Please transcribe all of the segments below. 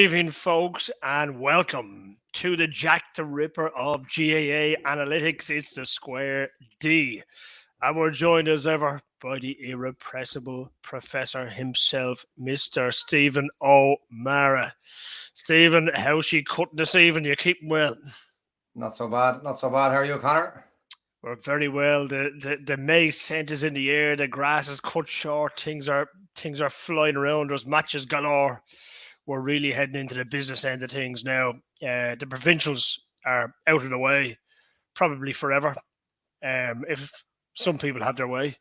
evening, folks, and welcome to the Jack the Ripper of GAA Analytics. It's the Square D. And we're joined as ever by the irrepressible professor himself, Mr. Stephen O'Mara. Stephen, how's she cutting this evening? You keeping well? Not so bad. Not so bad. How are you, Connor? We're very well. The May scent is in the air. The grass is cut short. Things are flying around. There's matches galore. We're really heading into the business end of things now. The provincials are out of the way, probably forever, if some people have their way.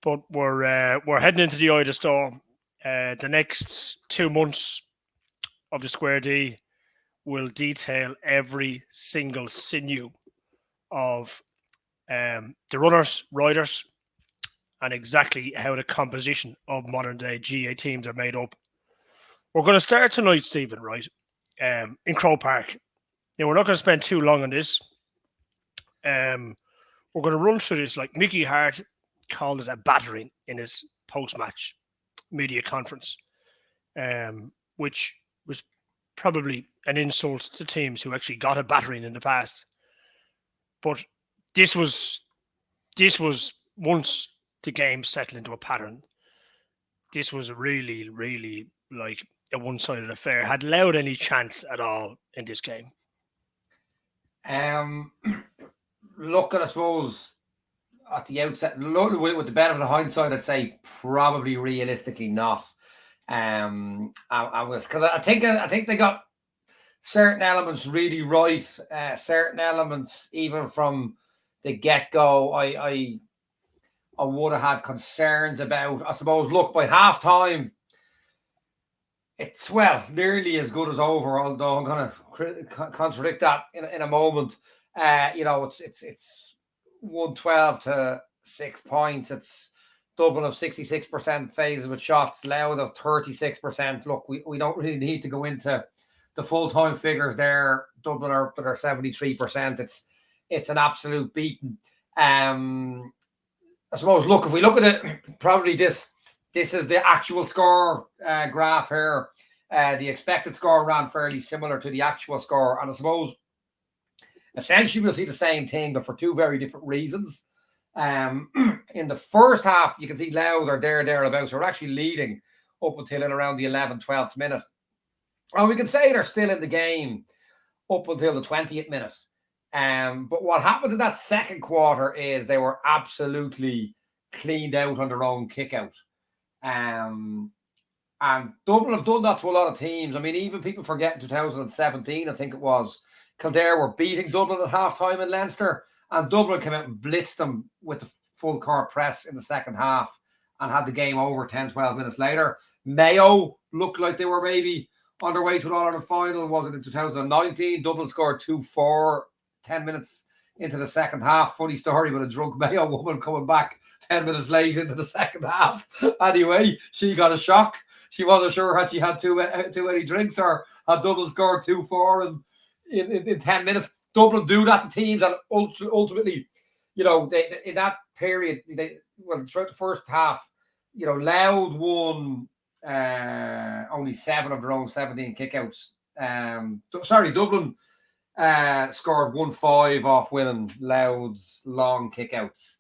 But we're heading into the eye of the storm. The next 2 months of the Square D will detail every single sinew of the runners, riders, and exactly how the composition of modern day GA teams are made up. We're going to start tonight, Stephen, right? In Crow Park. Now, we're not going to spend too long on this. We're going to run through this like Mickey Hart called it a battering in his post-match media conference, which was probably an insult to teams who actually got a battering in the past. But this was once the game settled into a pattern. This was really, really like a one-sided affair. Had Louth any chance at all in this game? Looking, I suppose, at the outset, with the benefit of hindsight, I'd say probably realistically not. Because I think they got certain elements really right. Certain elements, even from the get-go, I would have had concerns about. I suppose, look, by half-time, it's, nearly as good as over, although I'm going to contradict that in a moment. It's 112 to 6 points. It's Dublin of 66% phases with shots, Louth of 36%. Look, we don't really need to go into the full-time figures there. Dublin are 73%. It's an absolute beating. I suppose, look, if we look at it, probably this is the actual score graph here. The expected score ran fairly similar to the actual score. And I suppose, essentially, we'll see the same thing, but for two very different reasons. In the first half, you can see Louth are thereabouts. We're actually leading up until around the 11th, 12th minute. And we can say they're still in the game up until the 20th minute. But what happened in that second quarter is they were absolutely cleaned out on their own kick-out. And Dublin have done that to a lot of teams. I mean, even people forget in 2017, I think it was, Kildare were beating Dublin at halftime in Leinster, and Dublin came out and blitzed them with the full court press in the second half and had the game over 10, 12 minutes later. Mayo looked like they were maybe on their way to an All-Ireland final. Was it in 2019? Dublin scored 2-4, 10 minutes into the second half. Funny story with a drunk Mayo woman coming back 10 minutes late into the second half. Anyway, she got a shock. She wasn't sure had she had too many drinks or had Dublin scored 2-4 in 10 minutes. Dublin do that to teams, and ultimately, they, in that period, throughout the first half, Louth won only 7 of their own 17 kickouts. Dublin scored 1-5 off winning Louth's long kickouts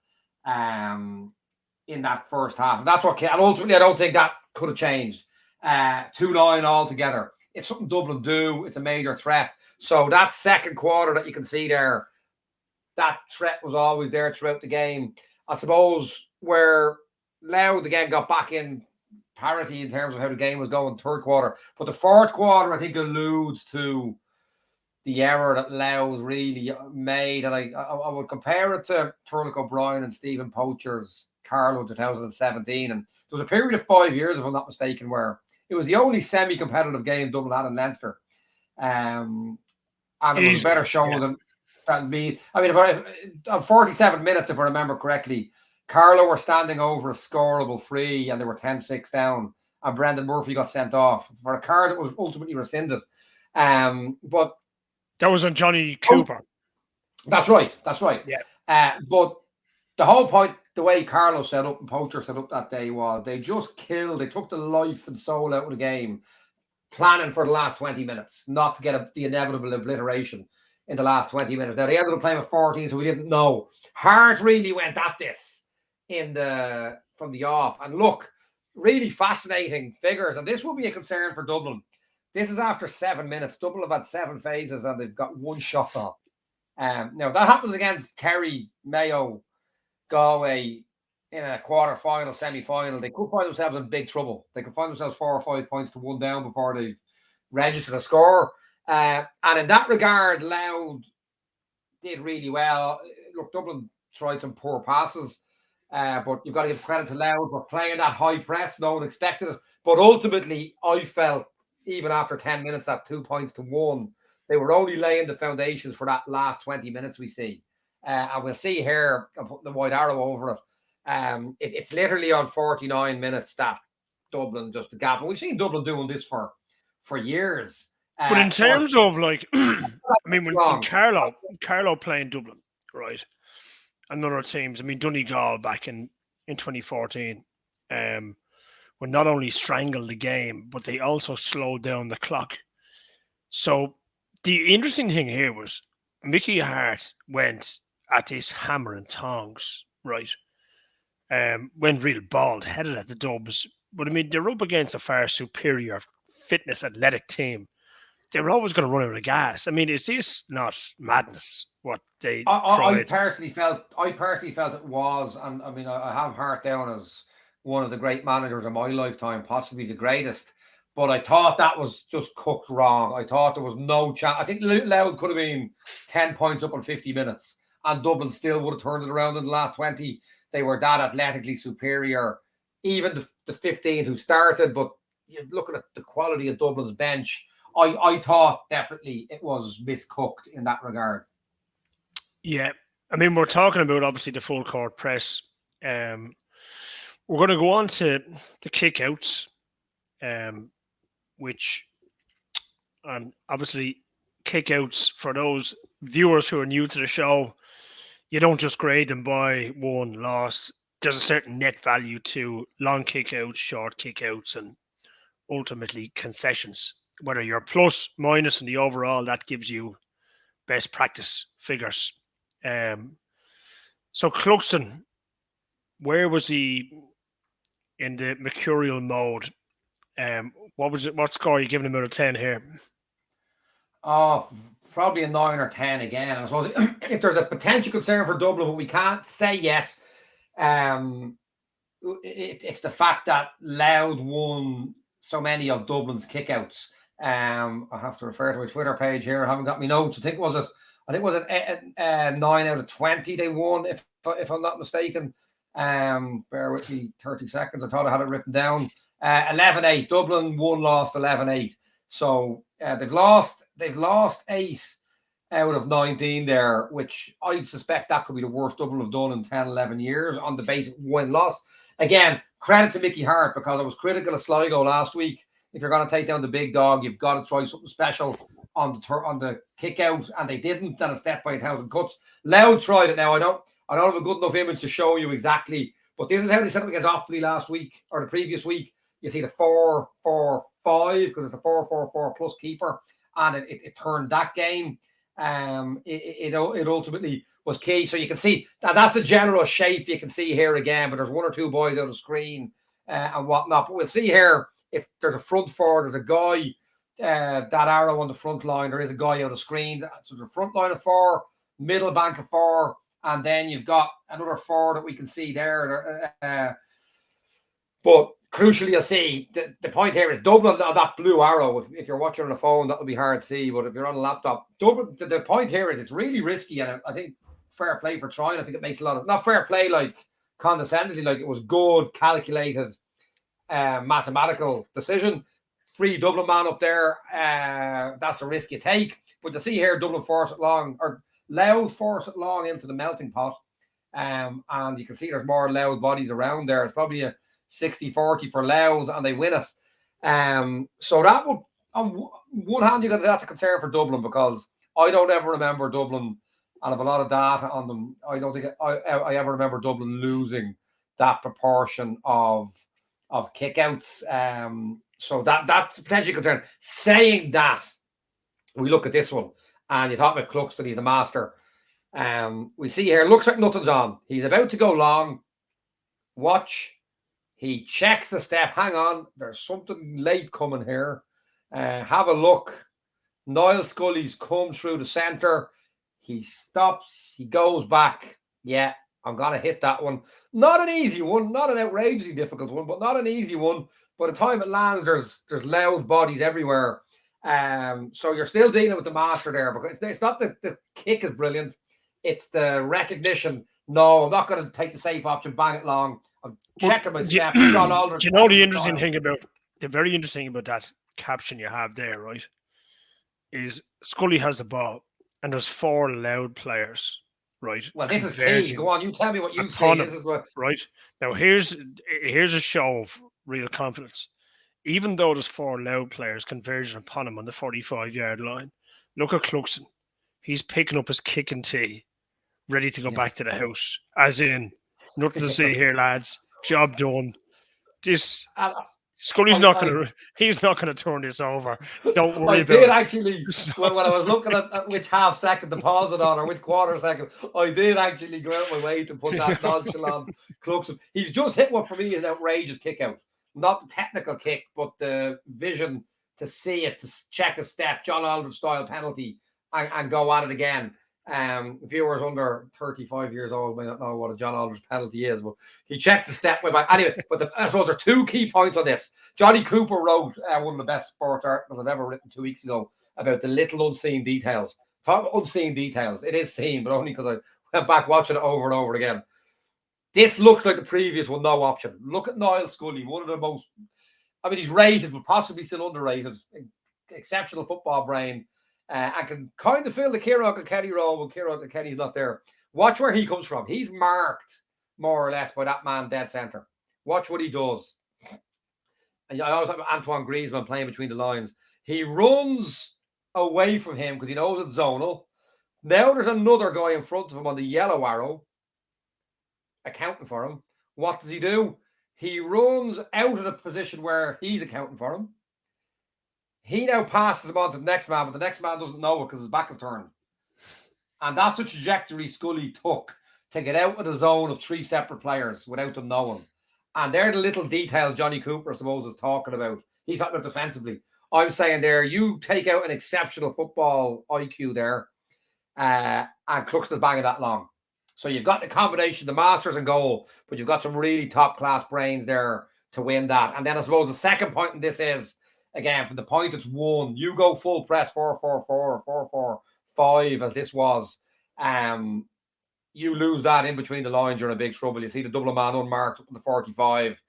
in that first half. And that's what, and ultimately, I don't think that could have changed. 2-9 altogether. It's something Dublin do. It's a major threat. So that second quarter that you can see there, that threat was always there throughout the game. I suppose where Louth again got back in parity in terms of how the game was going third quarter. But the fourth quarter, I think, alludes to the error that Louth really made. And I would compare it to Turlock O'Brien and Stephen Poacher's Carlow in 2017. And there was a period of 5 years, if I'm not mistaken, where it was the only semi-competitive game Dublin had in Leinster. And it was better shown than me. I mean, on 47 minutes, if I remember correctly, Carlow were standing over a scoreable free and they were 10-6 down. And Brendan Murphy got sent off for a card that was ultimately rescinded. But that was on Johnny Cooper. That's right. Yeah. But the whole point, the way Carlow set up and Poacher set up that day was they just killed. They took the life and soul out of the game. planning for the last 20 minutes, not to get the inevitable obliteration in the last 20 minutes. Now, they ended up playing with 14, so we didn't know. Hart really went at this from the off. And look, really fascinating figures. And this will be a concern for Dublin. This is after 7 minutes. Dublin have had 7 phases and they've got 1 shot on. Now, that happens against Kerry, Mayo, Galway in a quarter-final, semi-final. They could find themselves in big trouble. They could find themselves 4 or 5 points to 1 down before they've registered a score. And in that regard, Louth did really well. Look, Dublin tried some poor passes, but you've got to give credit to Louth for playing that high press. No one expected it. But ultimately, I felt, even after 10 minutes, at 2 points to 1, they were only laying the foundations for that last 20 minutes we see. And we'll see here, I'm putting the white arrow over it. It's literally on 49 minutes that Dublin just the gap. And we've seen Dublin doing this for years. But in terms of like, I mean, when Carlo playing Dublin, right, and other teams, I mean, Donegal back in 2014, would not only strangle the game, but they also slowed down the clock. So the interesting thing here was Mickey Hart went at this hammer and tongs, right? Went real bald headed at the Dubs. But I mean, they're up against a far superior fitness athletic team. They were always going to run out of gas. I mean, is this not madness? What they tried? I personally felt it was, and I mean, I have Hart down as one of the great managers of my lifetime, possibly the greatest. But I thought that was just cooked wrong. I thought there was no chance. I think Louth could have been 10 points up in 50 minutes, and Dublin still would have turned it around in the last 20. They were that athletically superior, even the 15 who started. But you're looking at the quality of Dublin's bench. I thought definitely it was miscooked in that regard. Yeah. I mean, we're talking about obviously the full court press. We're going to go on to the kickouts, which, and obviously kickouts for those viewers who are new to the show, you don't just grade them by won, lost. There's a certain net value to long kickouts, short kickouts, and ultimately concessions. Whether you're plus, minus in the overall, that gives you best practice figures. So Cluxton, where was he in the mercurial mode? What was it? What score are you giving him out of 10 here? Oh, probably a 9 or 10 again. I suppose if there's a potential concern for Dublin, but we can't say yet, it's the fact that Louth won so many of Dublin's kickouts. I have to refer to my Twitter page here. I haven't got my notes. I think it was a 9 out of 20 they won, if I'm not mistaken. Bear with me 30 seconds. I thought I had it written down. 11-8. Dublin won, lost 11-8. So they've lost 8 out of 19 there, which I suspect that could be the worst Dublin have done in 10, 11 years on the basic win-loss. Again, credit to Mickey Hart, because I was critical of Sligo last week. If you're going to take down the big dog, you've got to try something special on the kick out, and they didn't. And a step by 1,000 cuts. Louth tried it. Now I don't have a good enough image to show you exactly, but this is how they set up against Offaly last week or the previous week. You see the 4-4-5 because it's the 4-4-4 plus keeper, and it turned that game. It ultimately was key. So you can see that's the general shape you can see here again. But there's 1 or 2 boys out of screen and whatnot. But we'll see here if there's a front forward. There's a guy. That arrow on the front line, there is a guy out of screen. So the front line of 4, middle bank of 4, and then you've got another 4 that we can see there. But crucially, you'll see the point here is Dublin on that blue arrow. If you're watching on a phone, that'll be hard to see. But if you're on a laptop, Dublin, the point here is it's really risky, and I think fair play for trying. I think it makes a lot of, not fair play like condescendingly, like it was good, calculated, mathematical decision. Free Dublin man up there, that's a risk you take. But you see here, Dublin force it long, or Louth force it long into the melting pot. And you can see there's more Louth bodies around there. It's probably a 60-40 for Louth, and they win it. So that would, on one hand, you can say that's a concern for Dublin, because I don't ever remember Dublin, and I have a lot of data on them. I don't think I ever remember Dublin losing that proportion of kickouts. So that's potentially a concern. Saying that, we look at this one, and you talk about Cluxton, he's the master. We see here, looks like nothing's on. He's about to go long. Watch. He checks the step. Hang on, there's something late coming here. Have a look. Niall Scully's come through the centre. He stops. He goes back. Yeah, I'm going to hit that one. Not an easy one. Not an outrageously difficult one, but not an easy one. By the time it lands, there's loud bodies everywhere. So you're still dealing with the master there, because it's not that the kick is brilliant. It's the recognition. No, I'm not going to take the safe option, bang it long. I'm checking my step. John Aldridge. Do you know the interesting thing about, the very interesting about that caption you have there, right, is Scully has the ball and there's 4 loud players, right? Well, this is key. Go on, you tell me what you see. This is what... Right. Now, here's a show of real confidence. Even though there's 4 loud players converging upon him on the 45-yard line, look at Cluxton. He's picking up his kick and tee, ready to go back to the house. As in, nothing to see here, lads. Job done. This Scully's not going to. He's not going to turn this over. Don't worry about it. I did actually, when I was looking at which half second to pause it on or which quarter second, I did actually go out my way to put that nonchalant Cluxton. He's just hit what for me is an outrageous kick out. Not the technical kick, but the vision to see it, to check a step, John Aldridge style penalty, and go at it again. Viewers under 35 years old may not know what a John Aldridge penalty is, but he checked the step way back. Anyway, but I suppose there are 2 key points on this. Johnny Cooper wrote one of the best sport articles I've ever written 2 weeks ago about the little unseen details. Talk about unseen details. It is seen, but only because I went back watching it over and over again. This looks like the previous one, no option. Look at Niall Scully, one of the most, I mean, he's rated, but possibly still underrated. Exceptional football brain. I can kind of feel the Kieran Kilkenny role when Kieran Kilkenny's not there. Watch where he comes from. He's marked more or less by that man dead centre. Watch what he does. And I also have Antoine Griezmann playing between the lines. He runs away from him because he knows it's zonal. Now there's another guy in front of him on the yellow arrow, accounting for him. What does he do? He runs out of the position where he's accounting for him. He now passes him on to the next man, but the next man doesn't know it because his back is turned. And that's the trajectory Scully took to get out of the zone of 3 separate players without them knowing. And they're the little details Johnny Cooper, I suppose, is talking about. He's talking about defensively. I'm saying there, you take out an exceptional football IQ there, and Cluxton's banging that long. So you've got the combination, the masters and goal, but you've got some really top-class brains there to win that. And then I suppose the second point in this is, again, from the point it's 1, you go full press 4-4-4, 4-4-5 as this was. You lose that in between the lines, you're in a big trouble. You see the Dublin man unmarked up in the 45,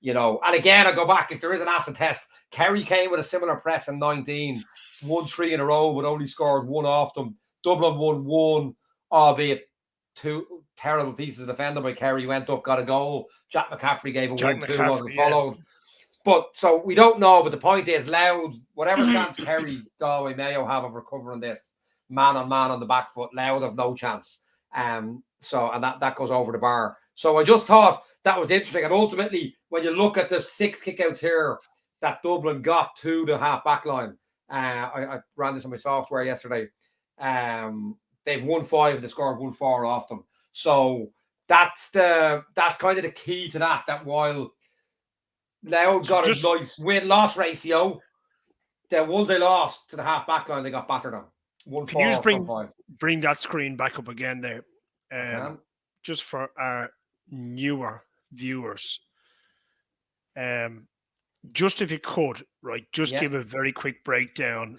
you know. And again, I go back, if there is an acid test, Kerry came with a similar press in 19, won 3 in a row, but only scored 1 off them. Dublin won 1, albeit 2 terrible pieces of defending by Kerry. Went up, got a goal. Jack McCaffrey gave a 1-2, wasn't followed. But so we don't know, but the point is, Louth, whatever chance Kerry, Galway, Mayo have of recovering this man on the back foot, Louth have no chance. And that goes over the bar. So I just thought that was interesting. And ultimately, when you look at the 6 kickouts here that Dublin got to the half back line, I ran this on my software yesterday. They've won 5, they scored 1-4 off them. So that's kind of the key to that while Louth got a nice win-loss ratio, the ones they lost to the half-back line, they got battered on. Can you just bring that screen back up again there? Just for our newer viewers. Just if you could, right, just give a very quick breakdown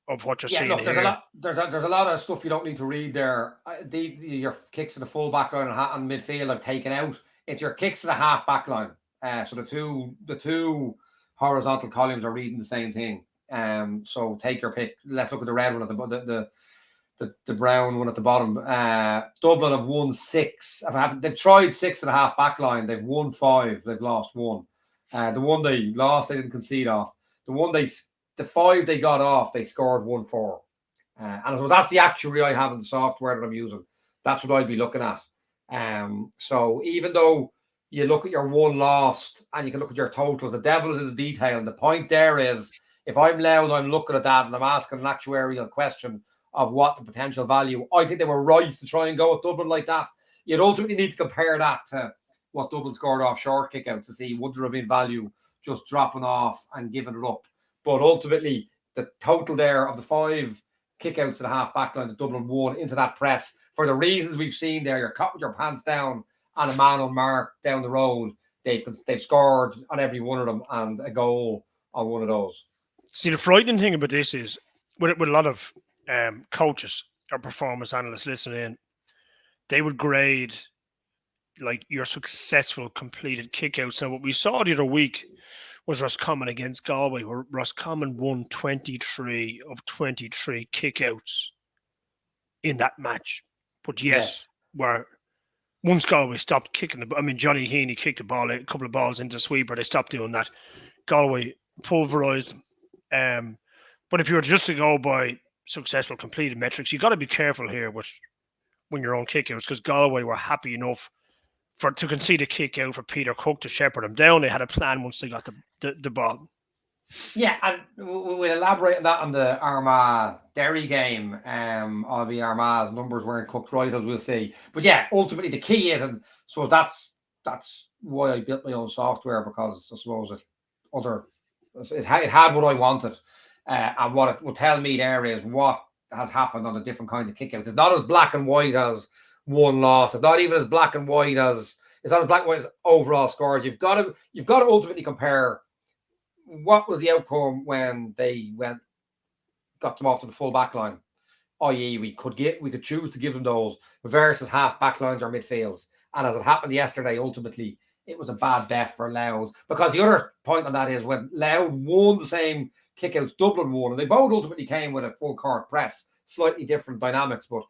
of what you're seeing look, here. There's a lot of stuff you don't need to read there. Your kicks to the full-back line and midfield I've taken out. It's your kicks to the half-back line. So the two horizontal columns are reading the same thing. So take your pick. Let's look at the red one at the brown one at the bottom. Dublin have won 6. They've tried 6 to the half back line. They've won 5. They've lost 1. The one they lost, they didn't concede off. The 5 they got off, they scored 1-4. And so that's the actuary I have in the software that I'm using. That's what I'd be looking at. So even though you look at your one lost and you can look at your totals. The devil is in the detail. And the point there is, if I'm Louth, I'm looking at that and I'm asking an actuarial question of what the potential value. I think they were right to try and go at Dublin like that. You'd ultimately need to compare that to what Dublin scored off short kick out to see would there have been value just dropping off and giving it up. But ultimately, the total there of the 5 kickouts to the half back line that Dublin won into that press, for the reasons we've seen there, you're caught with your pants down and a man unmarked down the road. They've scored on every one of them and a goal on one of those. See, the frightening thing about this is with a lot of coaches or performance analysts listening in, they would grade like your successful completed kickouts. So what we saw the other week was Roscommon against Galway, where Roscommon won 23 of 23 kickouts in that match. But yet, Yes. where once Galway stopped kicking the, I mean, Johnny Heaney kicked the ball, a couple of balls into the sweeper. They stopped doing that. Galway pulverised them. But if you were just to go by successful completed metrics, you got to be careful here with when you're on kickouts, because Galway were happy enough to concede a kick out for Peter Cook to shepherd them down. They had a plan once they got the ball. Yeah, and we'll elaborate on that on the Armagh Derry game. Albeit Armagh's numbers weren't cooked right, as we'll see. But yeah, ultimately the key is, and so that's why I built my own software, because I suppose it had what I wanted, and what it will tell me there is what has happened on the different kinds of kickouts. It's not as black and white as one loss. It's not even as black and white as overall scores. You've got to ultimately compare what was the outcome when they got them off to the full back line, i.e. we could choose to give them those versus half back lines or midfields. And as it happened yesterday, ultimately it was a bad bet for Louth, because the other point on that is when Louth won the same kickouts Dublin won, and they both ultimately came with a full court press, slightly different dynamics. But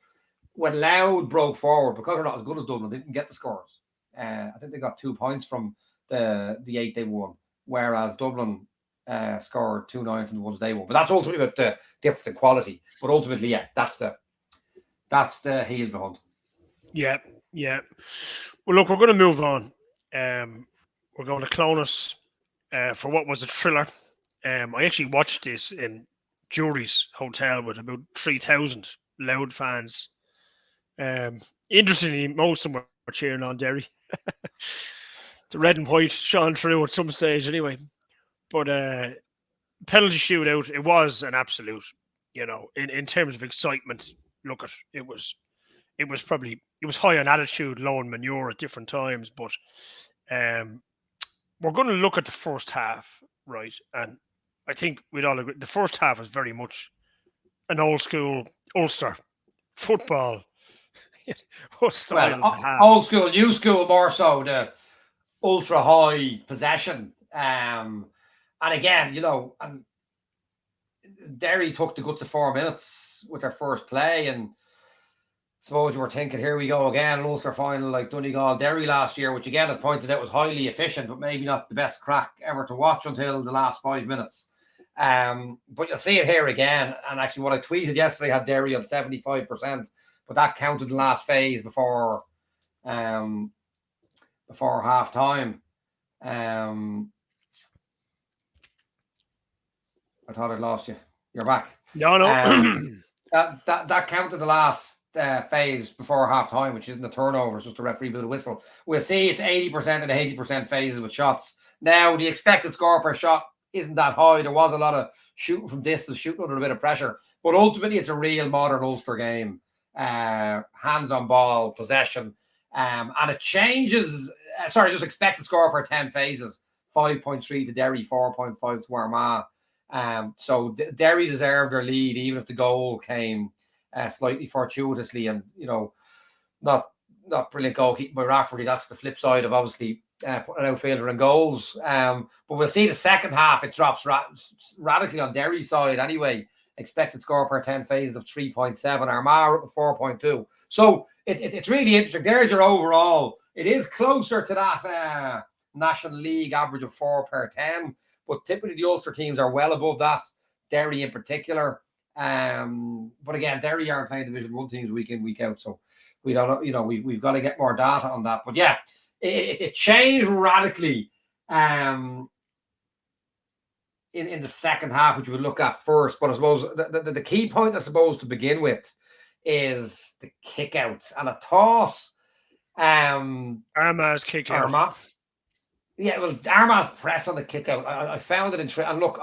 when Louth broke forward, because they're not as good as Dublin, they didn't get the scores. I think they got 2 points from the 8 they won, whereas Dublin scored 2-9 from the ones they won. But that's ultimately about the difference in quality. But ultimately, yeah, that's the heel of the hunt. Yeah. Well, look, we're going to move on. We're going to Clonus for what was a thriller. I actually watched this in Jury's hotel with about 3,000 Louth fans. Interestingly, most of them were cheering on Derry. The red and white shone through at some stage anyway. But penalty shootout, it was an absolute, in terms of excitement, look at it was high on attitude, low on manure at different times. But we're going to look at the first half, right? And I think we'd all agree the first half was very much an old school Ulster football style. Well, old school, new school, more so the ultra high possession. And again, and Derry took the guts of 4 minutes with their first play, and suppose you were thinking, here we go again, an Ulster final like Donegal Derry last year, which again I pointed out was highly efficient, but maybe not the best crack ever to watch until the last 5 minutes. But you'll see it here again. And actually, what I tweeted yesterday had Derry on 75%, but that counted the last phase before half time. I thought I'd lost you. You're back. No. That counted the last phase before half time, which isn't a turnover, it's just a referee blew the whistle. We'll see it's 80% and 80% phases with shots. Now, the expected score per shot isn't that high. There was a lot of shooting from distance, shooting under a bit of pressure, but ultimately it's a real modern Ulster game. Hands on ball, possession, and it changes. Just expected score per 10 phases: 5.3 to Derry, 4.5 to Armagh. So Derry deserved their lead, even if the goal came slightly fortuitously, and not brilliant goalkeeping by Rafferty. That's the flip side of obviously putting an outfielder in goals. But we'll see the second half, it drops radically on Derry's side anyway. Expected score per 10 phases of 3.7. Armagh up at 4.2. So it's really interesting. There's your overall. It is closer to that National League average of 4 per 10. But typically the Ulster teams are well above that. Derry in particular. But again, Derry aren't playing Division 1 teams week in, week out. So we don't know, we've got to get more data on that. But yeah, it changed radically in the second half, which we'll look at first. But I suppose the key point, I suppose, to begin with is the kickouts. And I thought Armagh's kick out. Armagh. Yeah, it was Armagh's press on the kick out. I found it interesting. And look,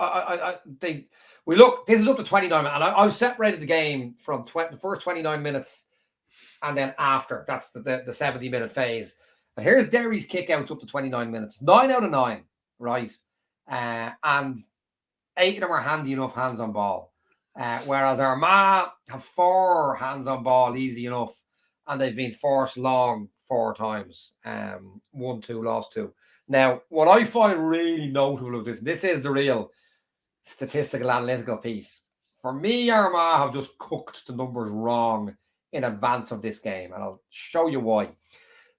this is up to 29 minutes. And I separated the game from the first 29 minutes and then after. That's the 70-minute phase. And here's Derry's kick outs up to 29 minutes. 9 out of 9, right? And 8 of them are handy enough hands on ball. Whereas Armagh have 4 hands on ball, easy enough. And they've been forced long 4 times. 1-2, lost 2. Now, what I find really notable of this is the real statistical analytical piece. For me, Armagh have just cooked the numbers wrong in advance of this game, and I'll show you why.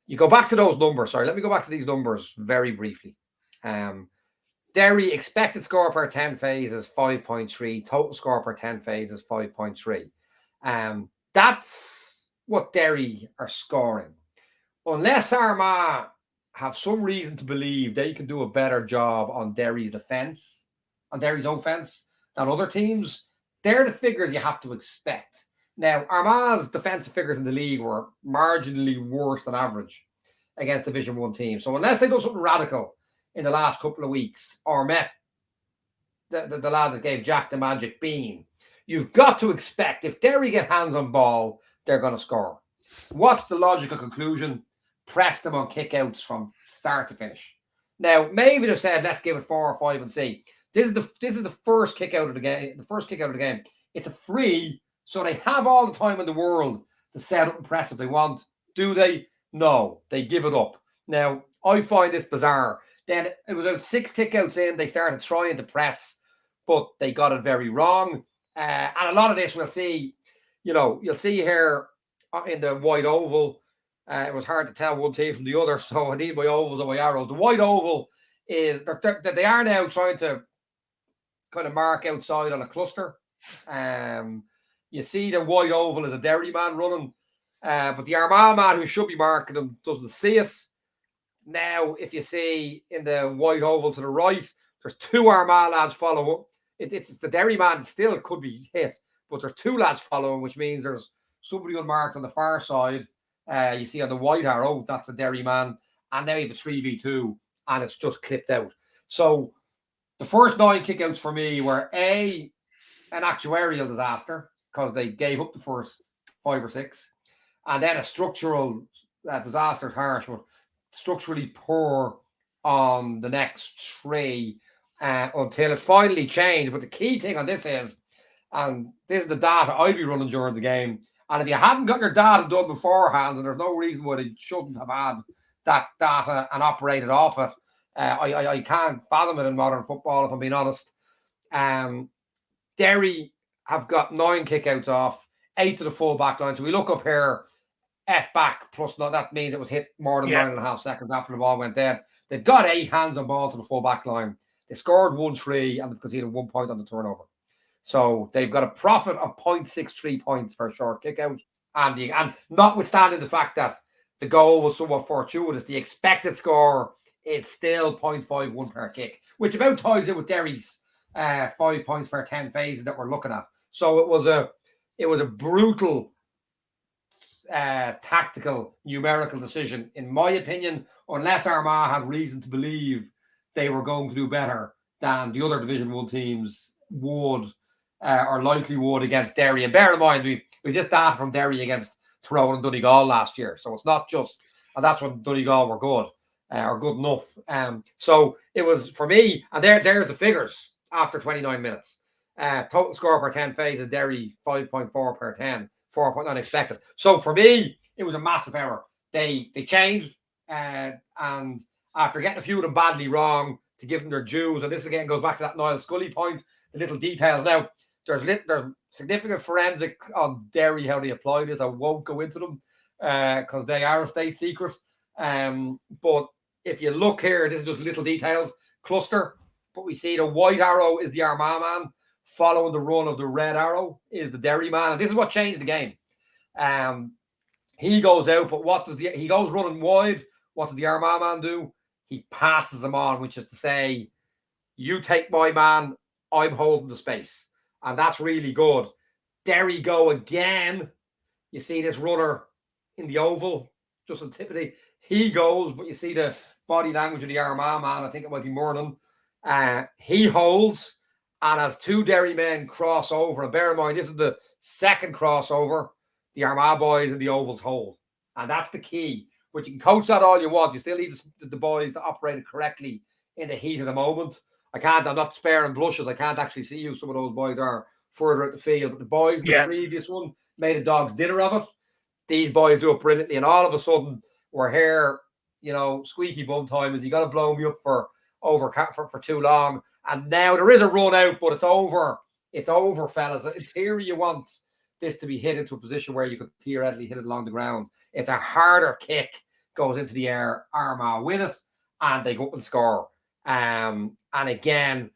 You go back to those numbers. Sorry, let me go back to these numbers very briefly. Derry expected score per 10 phases 5.3, total score per 10 phases 5.3. That's what Derry are scoring. Unless Armagh have some reason to believe they can do a better job on Derry's defence, on Derry's offence than other teams, they're the figures you have to expect. Now, Armagh's defensive figures in the league were marginally worse than average against Division 1 teams. So unless they do something radical in the last couple of weeks or met the lad that gave Jack the Magic Bean, you've got to expect if Derry get hands on ball, they're going to score. What's the logical conclusion? Press them on kickouts from start to finish. Now, maybe they said, let's give it 4 or 5 and see. This is the first kick out of the game. The first kick out of the game. It's a free, so they have all the time in the world to set up and press if they want. Do they? No, they give it up. Now, I find this bizarre. Then it was about 6 kickouts in. They started trying to press, but they got it very wrong. And a lot of this we'll see. You'll see here in the white oval. It was hard to tell one team from the other, so I need my ovals and my arrows. The white oval is they are now trying to kind of mark outside on a cluster. You see the white oval is a Derry man running, but the Armagh man who should be marking them doesn't see it. Now, if you see in the white oval to the right, there's 2 Armagh lads following. It's the Derry man still could be hit, but there's 2 lads following, which means there's somebody unmarked on the far side. You see on the white arrow, that's a Derry man. And now you have a 3v2, and it's just clipped out. So the first 9 kickouts for me were an actuarial disaster because they gave up the first 5 or 6. And then a structural disaster, harsh, but structurally poor on the next 3 until it finally changed. But the key thing on this is, and this is the data I'd be running during the game, and if you hadn't got your data done beforehand, and there's no reason why they shouldn't have had that data and operated off it, I can't fathom it in modern football, if I'm being honest. Derry have got 9 kickouts off, 8 to the full back line. So we look up here, F back plus, that means it was hit more than 9.5 seconds after the ball went dead. They've got 8 hands on ball to the full back line. They scored 1-3 and they've conceded 1 point on the turnover. So they've got a profit of 0.63 points per short kick out. And notwithstanding the fact that the goal was somewhat fortuitous, the expected score is still 0.51 per kick, which about ties in with Derry's 5 points per 10 phases that we're looking at. So it was a brutal tactical numerical decision, in my opinion, unless Armagh had reason to believe they were going to do better than the other Division 1 teams would or likely would against Derry. And bear in mind, we just data from Derry against Tyrone and Donegal last year. So it's not just, and that's when Donegal were good or good enough. So it was for me, and there's the figures after 29 minutes. Total score per 10 phases, Derry 5.4 per 10, 4.9 expected. So for me, it was a massive error. They changed, and after getting a few of them badly wrong, to give them their dues, and this again goes back to that Niall Scully point, the little details. Now, there's significant forensic on Derry, how they apply this. I won't go into them because they are a state secret. But if you look here, this is just little details. Cluster, but we see the white arrow is the Armagh man. Following the run of the red arrow is the Derry man. And this is what changed the game. He goes out, but he goes running wide what does the Armagh man do? He passes them on, which is to say, you take my man, I'm holding the space. And that's really good. Derry go again. You see this runner in the oval, just on the tip of the... He goes, but you see the body language of the Armagh man. I think it might be Murden. He holds, and as two Derry men cross over, and bear in mind, this is the second crossover, the Armagh boys and the ovals hold. And that's the key. But you can coach that all you want. You still need the boys to operate it correctly in the heat of the moment. I'm not sparing blushes. I can't actually see who some of those boys are further at the field. But the boys in the previous one made a dog's dinner of it. These boys do it brilliantly. And all of a sudden, we're here, squeaky bum time is you got to blow me up for too long. And now there is a run out, but it's over. It's over, fellas. In theory, you want this to be hit into a position where you could theoretically hit it along the ground. It's a harder kick, goes into the air. Armagh win it, and they go up and score. And again,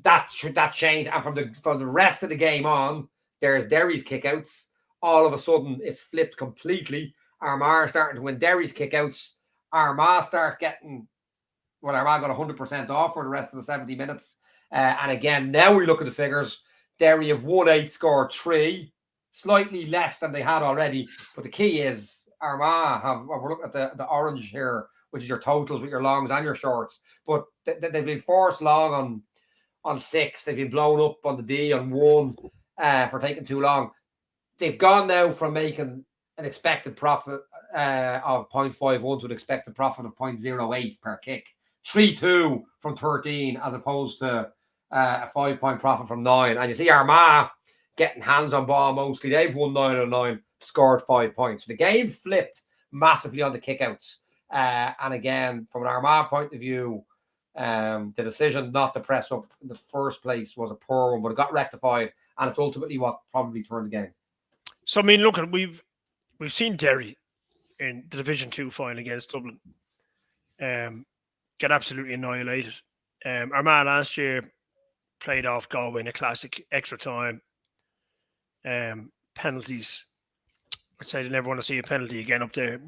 that changed. And from the rest of the game on, there's Derry's kickouts. All of a sudden, it's flipped completely. Armagh starting to win Derry's kickouts. Armagh start getting... Well, Armagh got 100% off for the rest of the 70 minutes. And again, now we look at the figures. Derry have won 8, scored 3. Slightly less than they had already. But the key is Armagh have... We're looking at the orange here, which is your totals with your longs and your shorts. But they've been forced long on 6. They've been blown up on the D on 1 for taking too long. They've gone now from making an expected profit of 0.51 to an expected profit of 0.08 per kick. 3-2 from 13 as opposed to a 5-point profit from 9. And you see Armagh getting hands on ball mostly. They've won 9 out of 9, scored 5 points. The game flipped massively on the kickouts. And again, from an Armagh point of view, the decision not to press up in the first place was a poor one, but it got rectified. And it's ultimately what probably turned the game. So, I mean, look, we've seen Derry in the Division 2 final against Dublin get absolutely annihilated. Armagh last year played off Galway in a classic extra time. Penalties. I'd say they never want to see a penalty again up there.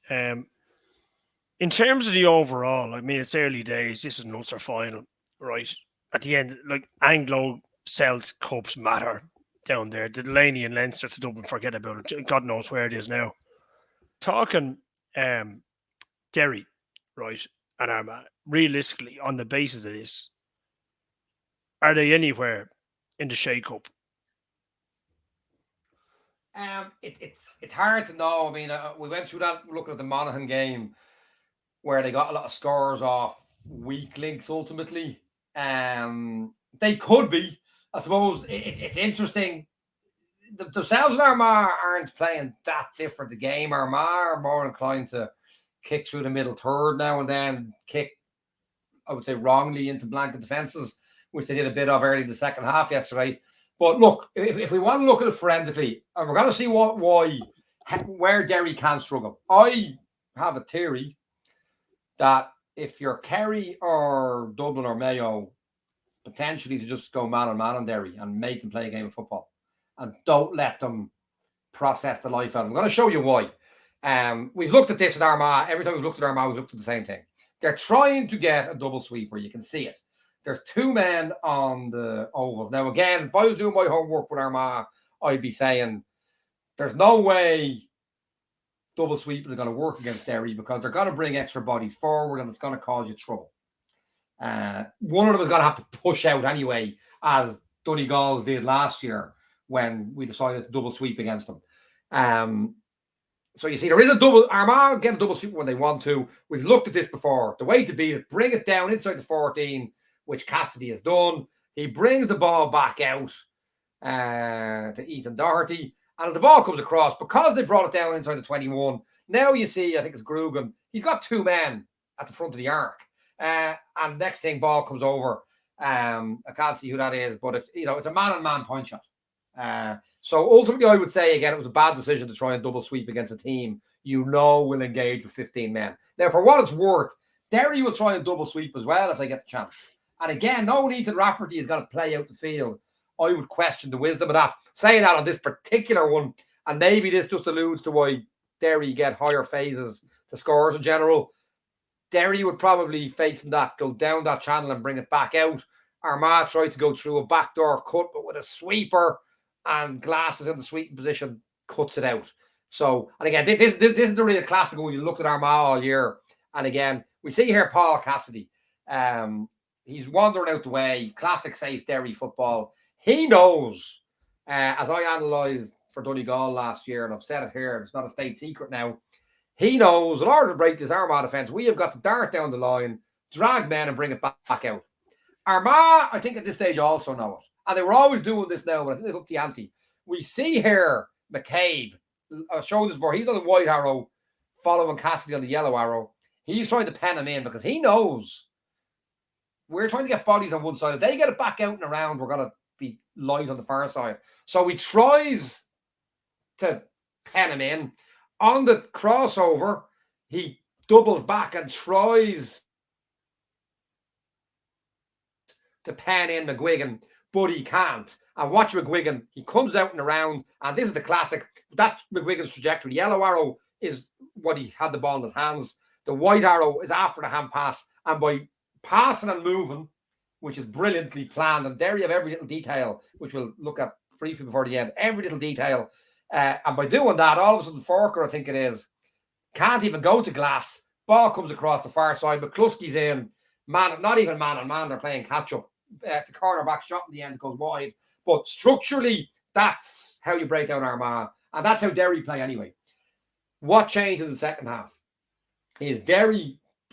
In terms of the overall, I mean, it's early days. This is an Ulster final, right? At the end, like Anglo-Celt Cups matter down there. The Delaney and Leinster to Dublin, forget about it. God knows where it is now. Talking Derry, right, and Armagh, realistically, on the basis of this, are they anywhere in the shake-up? It's hard to know. I mean, we went through that looking at the Monaghan game where they got a lot of scores off weak links ultimately. They could be. I suppose it's interesting. Themselves and Armagh aren't playing that different. The game, Armagh are more inclined to kick through the middle third now and then, kick, I would say, wrongly into blanket defences, which they did a bit of early in the second half yesterday. But look, if we want to look at it forensically, and we're going to see where Derry can struggle. I have a theory that if you're Kerry or Dublin or Mayo, potentially to just go man on Derry and make them play a game of football and don't let them process the life out of them. I'm going to show you why. We've looked at this at Armagh. Every time we've looked at Armagh, we've looked at the same thing. They're trying to get a double sweeper. You can see it. There's 2 men on the ovals. Now, again, if I was doing my homework with Armagh, I'd be saying there's no way double sweepers are going to work against Derry because they're going to bring extra bodies forward and it's going to cause you trouble. One of them is going to have to push out anyway, as Donegal's did last year when we decided to double sweep against them. So you see, there is a double. Armagh get a double sweep when they want to. We've looked at this before. The way to beat it, bring it down inside the 14, which Cassidy has done. He brings the ball back out to Ethan Doherty. And if the ball comes across, because they brought it down inside the 21, now you see, I think it's Grugan. He's got 2 men at the front of the arc. And next thing, ball comes over. I can't see who that is, but it's a man-on-man point shot. So ultimately, I would say again, it was a bad decision to try and double sweep against a team will engage with 15 men. Now, for what it's worth, Derry will try and double sweep as well if they get the chance. And again, no Ethan Rafferty is going to play out the field. I would question the wisdom of that. Saying that on this particular one, and maybe this just alludes to why Derry get higher phases to scores in general. Derry would probably, facing that, go down that channel and bring it back out. Armagh tried to go through a backdoor cut, but with a sweeper, and Glass is in the sweeping position, cuts it out. So, and again, this is the real classic when you looked at Armagh all year. And again, we see here Paul Cassidy. He's wandering out the way. Classic safe Derry football. He knows, as I analysed for Donegal last year, and I've said it here, it's not a state secret now. He knows in order to break this Armagh defence, we have got to dart down the line, drag men, and bring it back out. Armagh, I think at this stage also know it. And they were always doing this now, but I think they've upped the ante. We see here McCabe. I've shown this before. He's on the white arrow, following Cassidy on the yellow arrow. He's trying to pen him in because he knows we're trying to get bodies on one side. If they get it back out and around, we're going to be light on the far side. So he tries to pen him in. On the crossover, he doubles back and tries to pen in McGuigan, but he can't. And watch McGuigan. He comes out and around, and this is the classic. That's McGuigan's trajectory. The yellow arrow is what he had the ball in his hands. The white arrow is after the hand pass. And by passing and moving, which is brilliantly planned, and there you have every little detail, which we'll look at briefly before the end, every little detail. And by doing that, all of a sudden, Forker, I think it is, can't even go to Glass. Ball comes across the far side. McCluskey's in. Man, not even man on man. They're playing catch up. It's a cornerback shot in the end. It goes wide. But structurally, that's how you break down Armagh. And that's how Derry play anyway. What changed in the second half is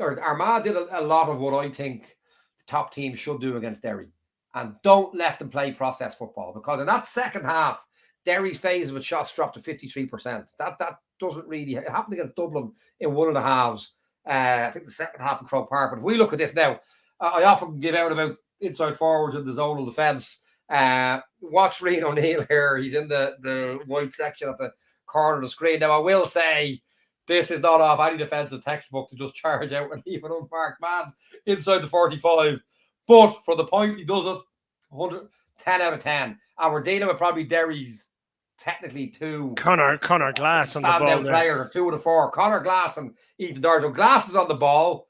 Armagh did a lot of what I think the top teams should do against Derry. And don't let them play process football. Because in that second half, Derry's phases with shots dropped to 53%. That doesn't really... It happened against Dublin in one of the halves. I think the second half in Croke Park. But if we look at this now, I often give out about inside forwards in the zonal defence. Watch Rian O'Neill here. He's in the white section at the corner of the screen. Now, I will say this is not off any defensive textbook to just charge out and leave an unmarked man inside the 45. But for the point he does it, 10 out of 10. And we're dealing with probably Derry's technically two Connor Glass on the ball. Player, 2 of the 4. Connor Glass and Ethan Darjo. Glass is on the ball.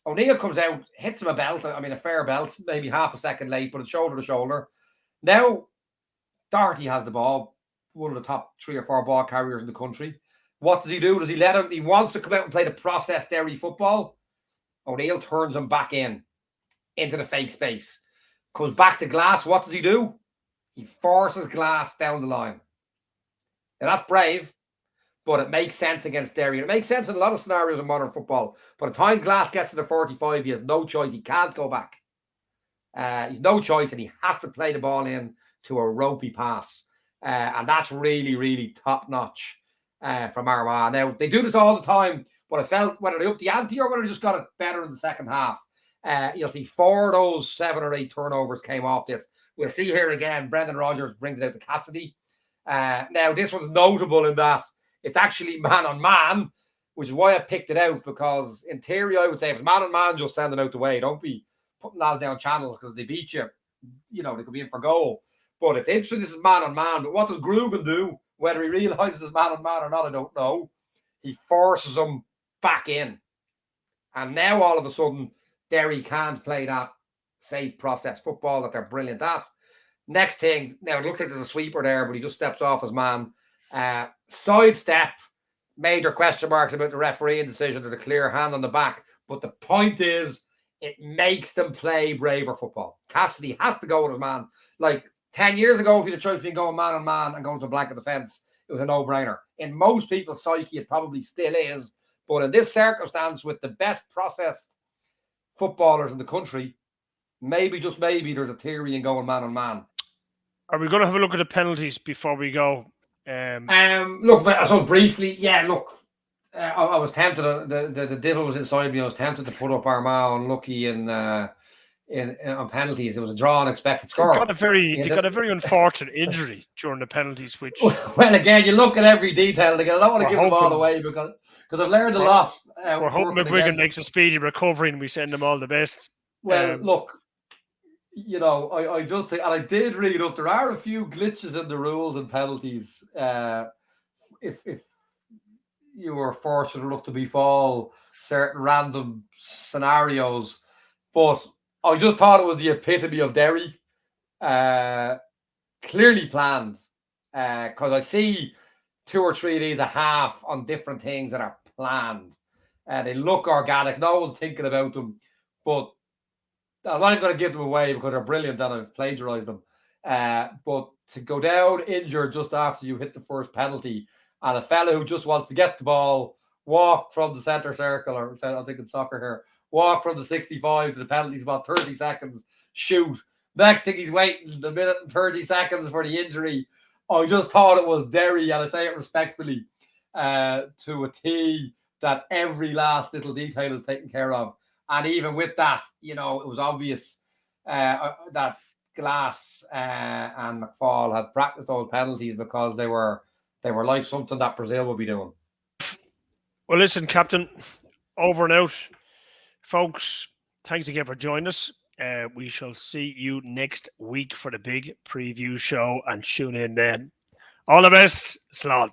O'Neill comes out, hits him a belt. I mean, a fair belt, maybe half a second late, but it's shoulder to shoulder. Now, Doherty has the ball, one of the top 3 or 4 ball carriers in the country. What does he do? Does he let him? He wants to come out and play the process Derry football. O'Neill turns him back into the fake space. Comes back to Glass. What does he do? He forces Glass down the line. Now, that's brave, but it makes sense against Derry. It makes sense in a lot of scenarios in modern football. By the time Glass gets to the 45, he has no choice. He can't go back. He's no choice, and he has to play the ball in to a ropey pass. And that's really, really top-notch from Armagh. Now, they do this all the time, but I felt whether they upped the ante or whether they just got it better in the second half. You'll see 4 of those 7 or 8 turnovers came off this. We'll see here again, Brendan Rodgers brings it out to Cassidy. Now, this was notable in that it's actually man on man, which is why I picked it out, because in theory, I would say if it's man on man, just send them out the way. Don't be putting lads down channels because if they beat you, they could be in for goal. But it's interesting, this is man on man. But what does Grugan do? Whether he realises it's man on man or not, I don't know. He forces them back in. And now all of a sudden, Derry can't play that safe process football that they're brilliant at. Next thing, now it looks like there's a sweeper there, but he just steps off his man. Sidestep, major question marks about the refereeing decision. There's a clear hand on the back. But the point is, it makes them play braver football. Cassidy has to go with his man. Like 10 years ago, if you had a choice between going man on man and going to blanket defence, it was a no-brainer. In most people's psyche, it probably still is. But in this circumstance, with the best processed footballers in the country, maybe, just maybe, there's a theory in going man on man. Are we going to have a look at the penalties before we go? Look, so briefly, I was tempted. The devil was inside me. I was tempted to put up Armagh unlucky on penalties. It was a draw, unexpected score. They got a very unfortunate injury during the penalties. Which, well, again, you look at every detail. I don't want to give them all away because I've learned a lot. We're hoping McGuigan makes a speedy recovery and we send them all the best. Well, look, I just think, and I did read up, there are a few glitches in the rules and penalties. If you were fortunate enough to befall certain random scenarios. But I just thought it was the epitome of Derry. Clearly planned. Because I see 2 or 3 days a half on different things that are planned. They look organic. No one's thinking about them. But I'm not even going to give them away because they're brilliant and I've plagiarized them. But to go down injured just after you hit the first penalty, and a fella who just wants to get the ball, walk from the centre circle, or I'm thinking soccer here, walk from the 65 to the penalty spot, 30 seconds, shoot. Next thing he's waiting the minute and 30 seconds for the injury. I just thought it was Derry, and I say it respectfully, to a T, that every last little detail is taken care of. And even with that, it was obvious that Glass and McFall had practiced those penalties because they were like something that Brazil would be doing. Well, listen, Captain, over and out. Folks, thanks again for joining us. We shall see you next week for the big preview show, and tune in then. All the best. Slán.